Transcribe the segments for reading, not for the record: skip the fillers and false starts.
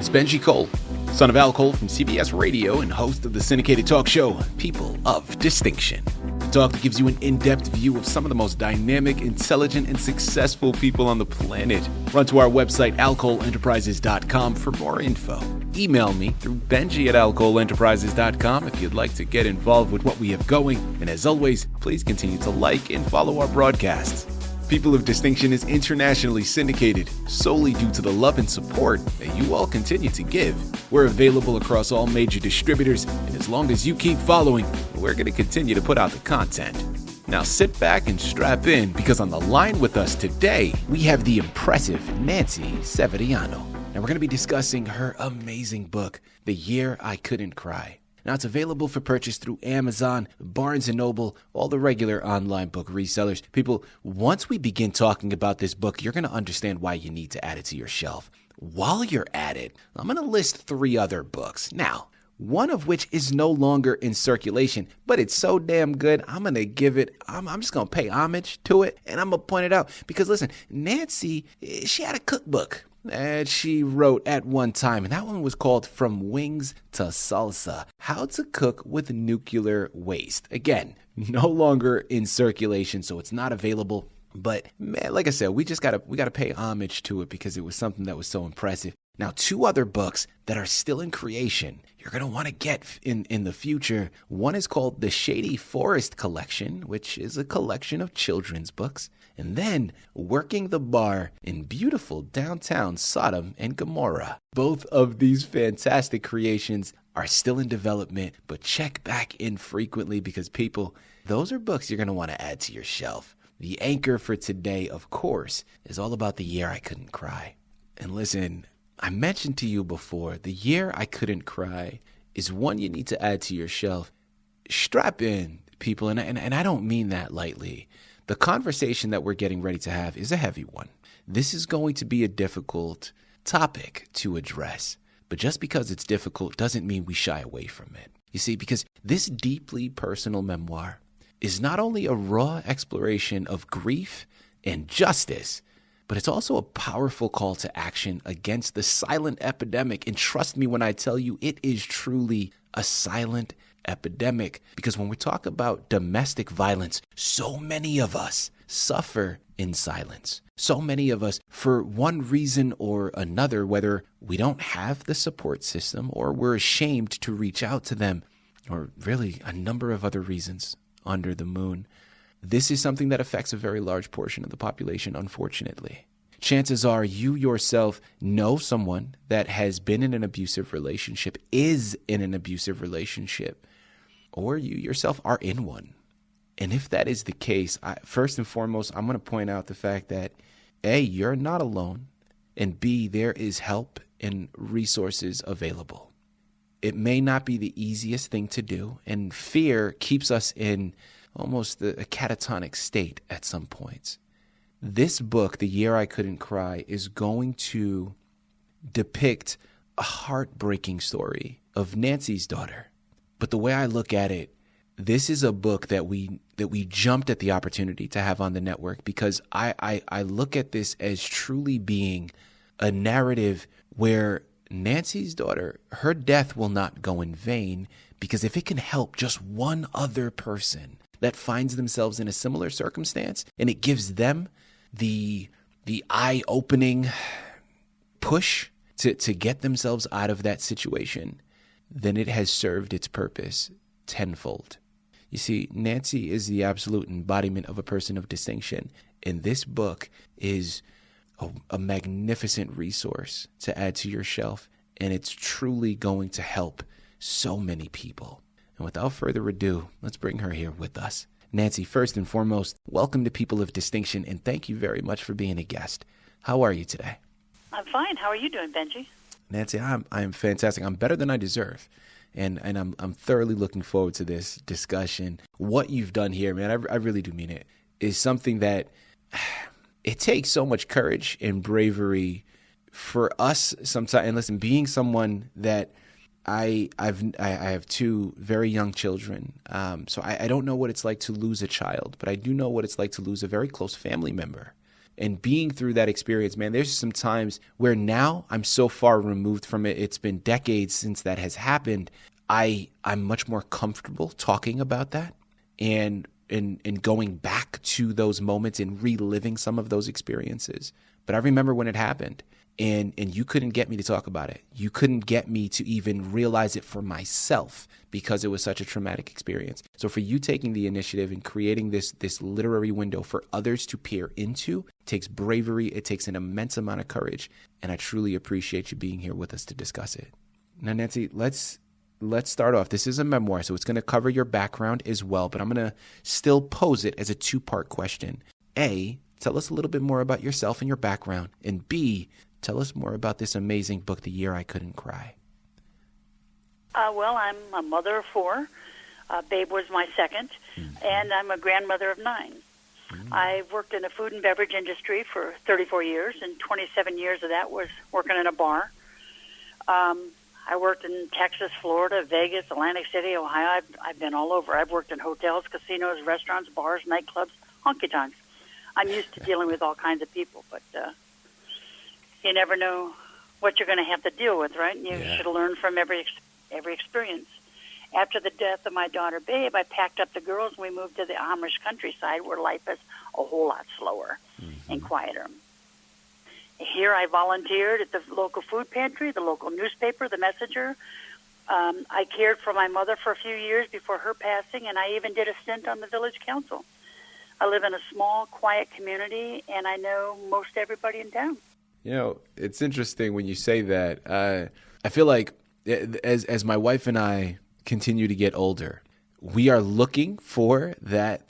is Benji Cole, son of Al Cole from CBS Radio and host of the syndicated talk show, People of Distinction. A talk that gives you an in-depth view of some of the most dynamic, intelligent, and successful people on the planet. Run to our website, alcoleenterprises.com for more info. Email me through benji@alcoleenterprises.com if you'd like to get involved with what we have going. And as always, please continue to like and follow our broadcasts. People of Distinction is internationally syndicated solely due to the love and support that you all continue to give. We're available across all major distributors, and as long as you keep following, we're going to continue to put out the content. Now sit back and strap in, because on the line with us today, we have the impressive Nancy Seberiano. Now we're going to be discussing her amazing book, The Year I Couldn't Cry. Now, it's available for purchase through Amazon, Barnes & Noble, all the regular online book resellers. People, once we begin talking about this book, you're going to understand why you need to add it to your shelf. While you're at it, I'm going to list 3 other books. Now, one of which is no longer in circulation, but it's so damn good, I'm going to give it, I'm just going to pay homage to it, and I'm going to point it out. Because listen, Nancy, she had a cookbook that she wrote at one time, and that one was called From Wings to Salsa, How to Cook with Nuclear Waste. Again, no longer in circulation, so it's not available. But man, like I said, we gotta pay homage to it because it was something that was so impressive. Now, 2 other books that are still in creation you're going to want to get in the future. One is called The Shady Forest Collection, which is a collection of children's books. And then Working the Bar in beautiful downtown Sodom and Gomorrah. Both of these fantastic creations are still in development, but check back in frequently because people, those are books you're going to want to add to your shelf. The anchor for today, of course, is all about The Year I Couldn't Cry. And listen, I mentioned to you before, The Year I Couldn't Cry is one you need to add to your shelf. Strap in, people, and I don't mean that lightly. The conversation that we're getting ready to have is a heavy one. This is going to be a difficult topic to address, but just because it's difficult doesn't mean we shy away from it. You see, because this deeply personal memoir is not only a raw exploration of grief and justice, but it's also a powerful call to action against the silent epidemic. And trust me when I tell you, it is truly a silent epidemic. Because when we talk about domestic violence, so many of us suffer in silence. So many of us, for one reason or another, whether we don't have the support system or we're ashamed to reach out to them, or really a number of other reasons under the moon, this is something that affects a very large portion of the population, unfortunately. Chances are you yourself know someone that has been in an abusive relationship, is in an abusive relationship, or you yourself are in one. And if that is the case, first and foremost, I'm going to point out the fact that A, you're not alone, and B, there is help and resources available. It may not be the easiest thing to do, and fear keeps us in almost a catatonic state at some points. This book, The Year I Couldn't Cry, is going to depict a heartbreaking story of Nancy's daughter. But the way I look at it, this is a book that we jumped at the opportunity to have on the network because I look at this as truly being a narrative where Nancy's daughter, her death will not go in vain, because if it can help just one other person that finds themselves in a similar circumstance and it gives them the eye-opening push to get themselves out of that situation, then it has served its purpose tenfold. You see, Nancy is the absolute embodiment of a person of distinction, and this book is a magnificent resource to add to your shelf, and it's truly going to help so many people. And without further ado, let's bring her here with us. Nancy, first and foremost, welcome to People of Distinction, and thank you very much for being a guest. How are you today? I'm fine. How are you doing, Benji? Nancy, I'm fantastic. I'm better than I deserve. And I'm thoroughly looking forward to this discussion. What you've done here, man, I really do mean it, is something that it takes so much courage and bravery for us sometimes. And listen, being someone that I have 2 very young children, so I don't know what it's like to lose a child, but I do know what it's like to lose a very close family member. And being through that experience, man, there's some times where now I'm so far removed from it. It's been decades since that has happened. I'm much more comfortable talking about that and going back to those moments and reliving some of those experiences. But I remember when it happened. And you couldn't get me to talk about it. You couldn't get me to even realize it for myself because it was such a traumatic experience. So for you taking the initiative and creating this literary window for others to peer into takes bravery. It takes an immense amount of courage. And I truly appreciate you being here with us to discuss it. Now, Nancy, let's start off. This is a memoir, so it's going to cover your background as well. But I'm going to still pose it as a two-part question. A, tell us a little bit more about yourself and your background. And B, tell us more about this amazing book, The Year I Couldn't Cry. Well, I'm a mother of 4. Babe was my second, and I'm a grandmother of 9. I worked in the food and beverage industry for 34 years, and 27 years of that was working in a bar. I worked in Texas, Florida, Vegas, Atlantic City, Ohio. I've been all over. I've worked in hotels, casinos, restaurants, bars, nightclubs, honky-tonks. I'm used to dealing with all kinds of people, but you never know what you're going to have to deal with, right? And you should learn from every experience. After the death of my daughter, Babe, I packed up the girls and we moved to the Amish countryside where life is a whole lot slower and quieter. Here I volunteered at the local food pantry, the local newspaper, the Messenger. I cared for my mother for a few years before her passing, and I even did a stint on the village council. I live in a small, quiet community, and I know most everybody in town. You know, it's interesting when you say that. I feel like as my wife and I continue to get older, we are looking for that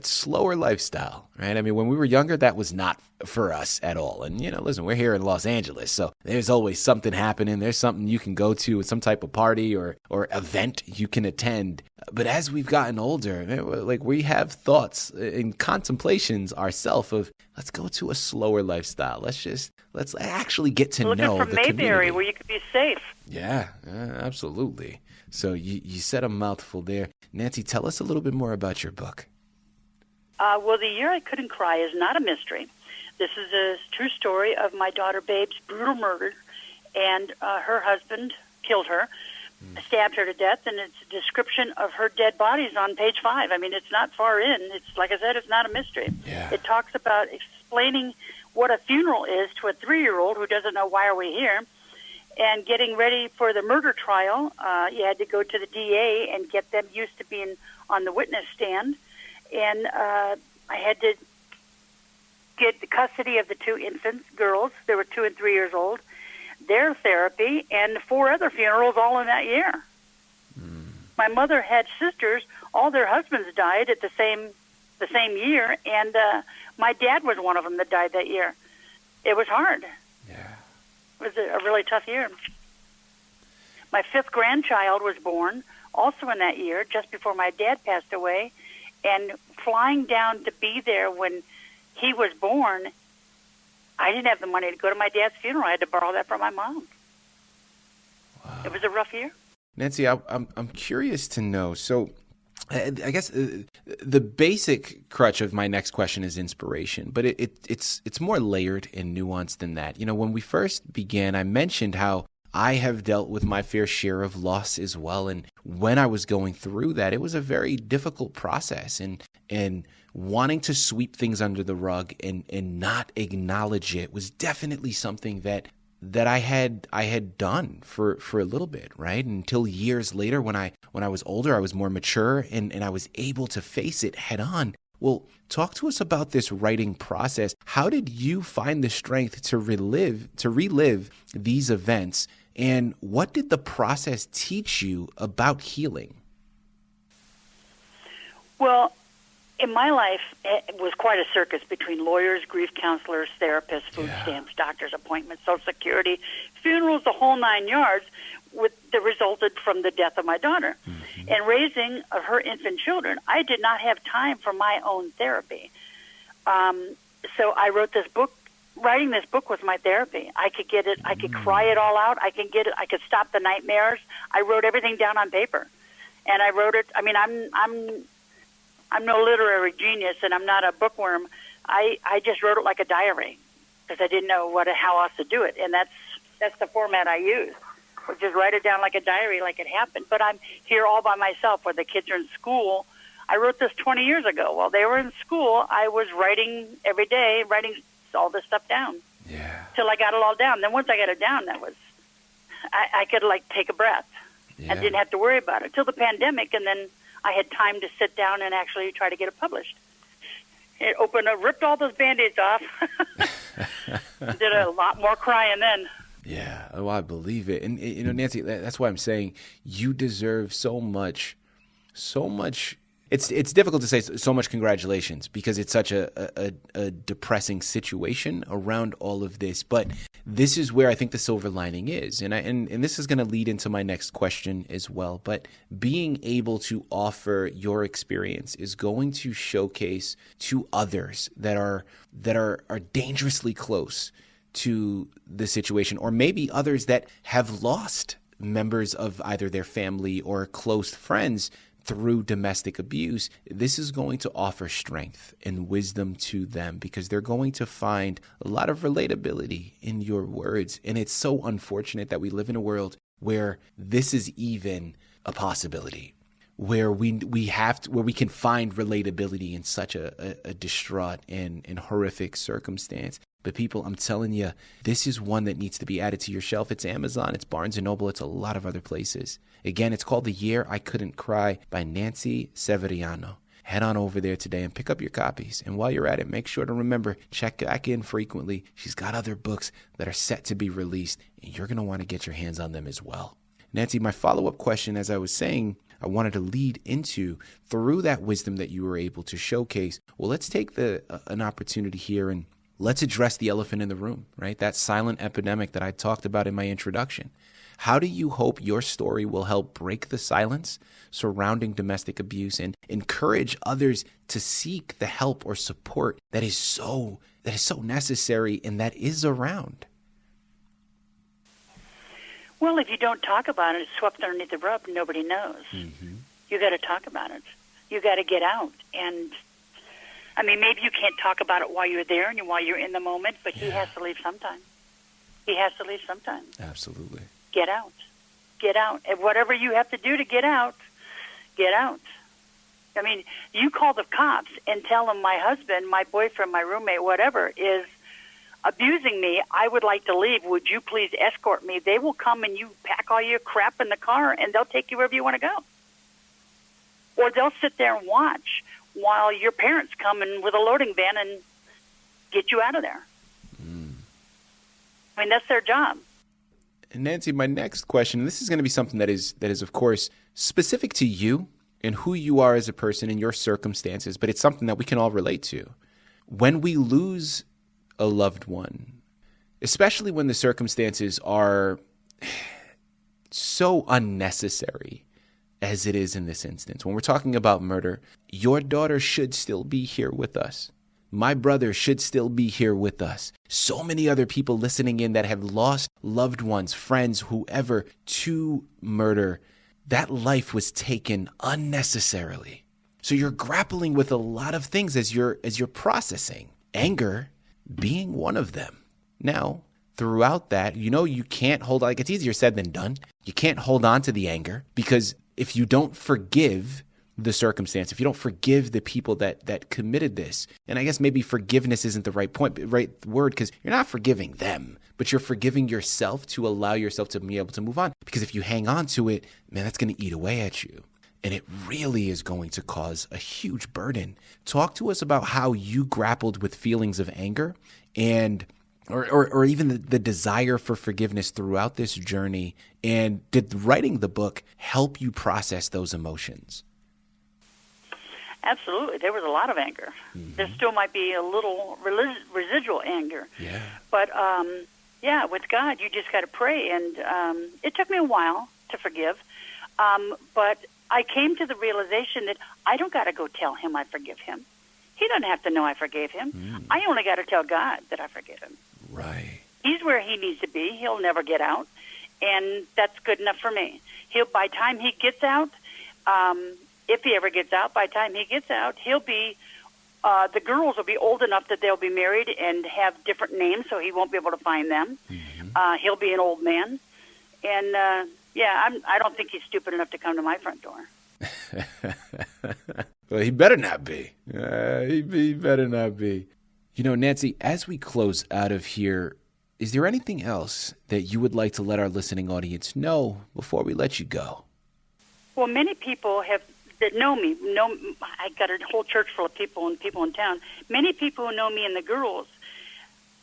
slower lifestyle, right? I mean, when we were younger, that was not for us at all. And, you know, listen, we're here in Los Angeles, so there's always something happening. There's something you can go to, some type of party or event you can attend. But as we've gotten older, like we have thoughts and contemplations ourselves of, let's go to a slower lifestyle. Let's actually get to know the community. Looking for Mayberry where you could be safe. Yeah, absolutely. So you said a mouthful there. Nancy, tell us a little bit more about your book. Well, The Year I Couldn't Cry is not a mystery. This is a true story of my daughter Babe's brutal murder, and her husband killed her, stabbed her to death, and it's a description of her dead bodies on page 5. I mean, it's not far in. It's like I said, it's not a mystery. Yeah. It talks about explaining what a funeral is to a 3-year-old who doesn't know why are we here. And getting ready for the murder trial, you had to go to the DA and get them used to being on the witness stand. And I had to get the custody of the 2 infants, girls. They were 2 and 3 years old, their therapy, and 4 other funerals all in that year. My mother had sisters. All their husbands died at the same year, and my dad was one of them that died that year. It was hard. It was a really tough year. My 5th grandchild was born also in that year, just before my dad passed away. And flying down to be there when he was born, I didn't have the money to go to my dad's funeral. I had to borrow that from my mom. Wow. It was a rough year. Nancy, I'm curious to know. So I guess the basic crutch of my next question is inspiration, but it's more layered and nuanced than that. You know, when we first began, I mentioned how I have dealt with my fair share of loss as well. And when I was going through that, it was a very difficult process, and wanting to sweep things under the rug and not acknowledge it was definitely something that I had done for a little bit, right? Until years later, when I was older, I was more mature and I was able to face it head on. Well, talk to us about this writing process. How did you find the strength to relive these events, and what did the process teach you about healing? Well, in my life, it was quite a circus between lawyers, grief counselors, therapists, food stamps, doctor's appointments, Social Security, funerals, the whole 9 yards, that resulted from the death of my daughter. And raising of her infant children, I did not have time for my own therapy. So I wrote this book. Writing this book was my therapy. I could get it. I could cry it all out. I could get it. I could stop the nightmares. I wrote everything down on paper, and I wrote it. I mean, I'm no literary genius, and I'm not a bookworm. I just wrote it like a diary because I didn't know how else to do it. And that's the format I use. Just write it down like a diary, like it happened. But I'm here all by myself where the kids are in school. I wrote this 20 years ago. While they were in school, I was writing every day, writing all this stuff down. Yeah. Till I got it all down. Then once I got it down, I could like take a breath. Yeah. I didn't have to worry about it till the pandemic, and then I had time to sit down and actually try to get it published. It ripped all those Band-Aids off. Did a lot more crying then. Yeah, oh, I believe it. And, Nancy, that's why I'm saying you deserve so much. It's difficult to say so much congratulations because it's such a depressing situation around all of this. But this is where I think the silver lining is. And this is going to lead into my next question as well. But being able to offer your experience is going to showcase to others that are dangerously close to the situation, or maybe others that have lost members of either their family or close friends through domestic abuse. This is going to offer strength and wisdom to them because they're going to find a lot of relatability in your words. And it's so unfortunate that we live in a world where this is even a possibility, where we can find relatability in such a distraught and horrific circumstance. But people, I'm telling you, this is one that needs to be added to your shelf. It's Amazon, it's Barnes & Noble, it's a lot of other places. Again, it's called The Year I Couldn't Cry by Nancy Seberiano. Head on over there today and pick up your copies. And while you're at it, make sure to remember, check back in frequently. She's got other books that are set to be released, and you're going to want to get your hands on them as well. Nancy, my follow-up question, as I was saying, I wanted to lead into, through that wisdom that you were able to showcase, well, let's take an opportunity here and let's address the elephant in the room, right? That silent epidemic that I talked about in my introduction. How do you hope your story will help break the silence surrounding domestic abuse and encourage others to seek the help or support that is so necessary and that is around? Well, if you don't talk about it, it's swept underneath the rug. Nobody knows. Mm-hmm. You got to talk about it. You got to get out. And I mean, maybe you can't talk about it while you're there and while you're in the moment, but he has to leave sometime. He has to leave sometime. Absolutely. Get out. Get out. And whatever you have to do to get out, get out. I mean, you call the cops and tell them my husband, my boyfriend, my roommate, whatever, is abusing me. I would like to leave. Would you please escort me? They will come and you pack all your crap in the car and they'll take you wherever you want to go. Or they'll sit there and watch while your parents come in with a loading van and get you out of there. I mean, that's their job. And Nancy, my next question, and this is going to be something that is of course specific to you and who you are as a person and your circumstances, but it's something that we can all relate to. When we lose a loved one, especially when the circumstances are so unnecessary as it is in this instance, when we're talking about murder, your daughter should still be here with us. My brother should still be here with us. So many other people listening in that have lost loved ones, friends, whoever, to murder. That life was taken unnecessarily. So you're grappling with a lot of things as you're processing. Anger being one of them. Now, throughout that, you can't hold on. Like, it's easier said than done. You can't hold on to the anger because if you don't forgive the circumstance, if you don't forgive the people that committed this, and I guess maybe forgiveness isn't the right word, because you're not forgiving them, but you're forgiving yourself to allow yourself to be able to move on. Because if you hang on to it, man, that's going to eat away at you. And it really is going to cause a huge burden. Talk to us about how you grappled with feelings of anger and or even the desire for forgiveness throughout this journey. And did writing the book help you process those emotions? Absolutely. There was a lot of anger. Mm-hmm. There still might be a little residual anger. Yeah. But, with God, you just got to pray. And it took me a while to forgive. But I came to the realization that I don't got to go tell him I forgive him. He doesn't have to know I forgave him. I only got to tell God that I forgive him. Right. He's where he needs to be. He'll never get out. And that's good enough for me. By the time he gets out, if he ever gets out, by the time he gets out, he'll be The girls will be old enough that they'll be married and have different names, so he won't be able to find them. He'll be an old man. And, I don't think he's stupid enough to come to my front door. Well, he better not be. He better not be. You know, Nancy, as we close out of here, is there anything else that you would like to let our listening audience know before we let you go? Well, many people that know me, I got a whole church full of people and people in town. Many people who know me and the girls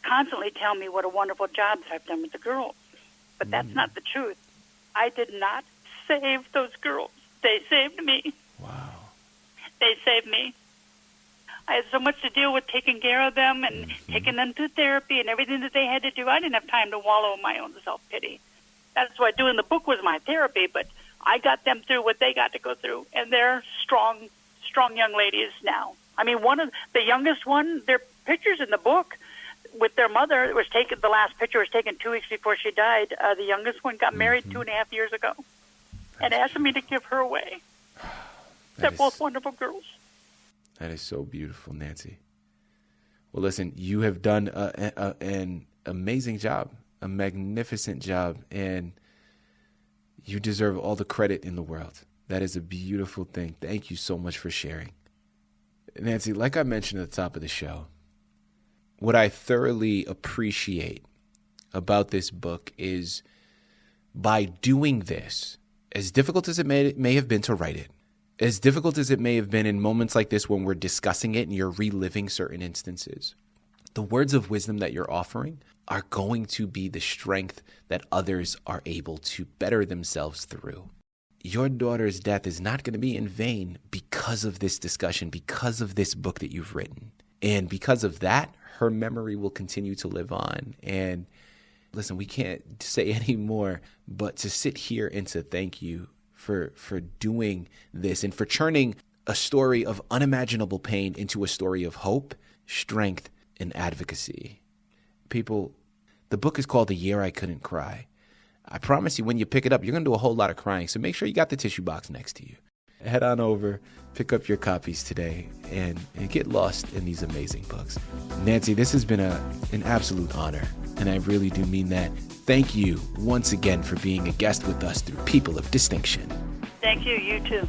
constantly tell me what a wonderful job that I've done with the girls. But that's not the truth. I did not save those girls. They saved me. Wow. They saved me. I had so much to deal with taking care of them and taking them through therapy and everything that they had to do. I didn't have time to wallow in my own self-pity. That's why doing the book was my therapy, but I got them through what they got to go through, and they're strong young ladies now. I mean, the youngest one, their pictures in the book with their mother the last picture was taken 2 weeks before she died. The youngest one got married 2.5 years ago and asked me to give her away. They're both wonderful girls. That is so beautiful, Nancy. Well, listen, you have done an amazing job, a magnificent job, and you deserve all the credit in the world. That is a beautiful thing. Thank you so much for sharing. Nancy, like I mentioned at the top of the show, what I thoroughly appreciate about this book is by doing this, as difficult as it may have been to write it, as difficult as it may have been in moments like this when we're discussing it and you're reliving certain instances, the words of wisdom that you're offering are going to be the strength that others are able to better themselves through. Your daughter's death is not going to be in vain because of this discussion, because of this book that you've written. And because of that, her memory will continue to live on. And listen, we can't say any more but to sit here and to thank you for doing this and for turning a story of unimaginable pain into a story of hope, strength, and advocacy. People, the book is called The Year I Couldn't Cry. I promise you, when you pick it up, you're going to do a whole lot of crying. So make sure you got the tissue box next to you. Head on over, pick up your copies today, and get lost in these amazing books. Nancy, this has been an absolute honor, and I really do mean that. Thank you once again for being a guest with us through People of Distinction. Thank you. You too.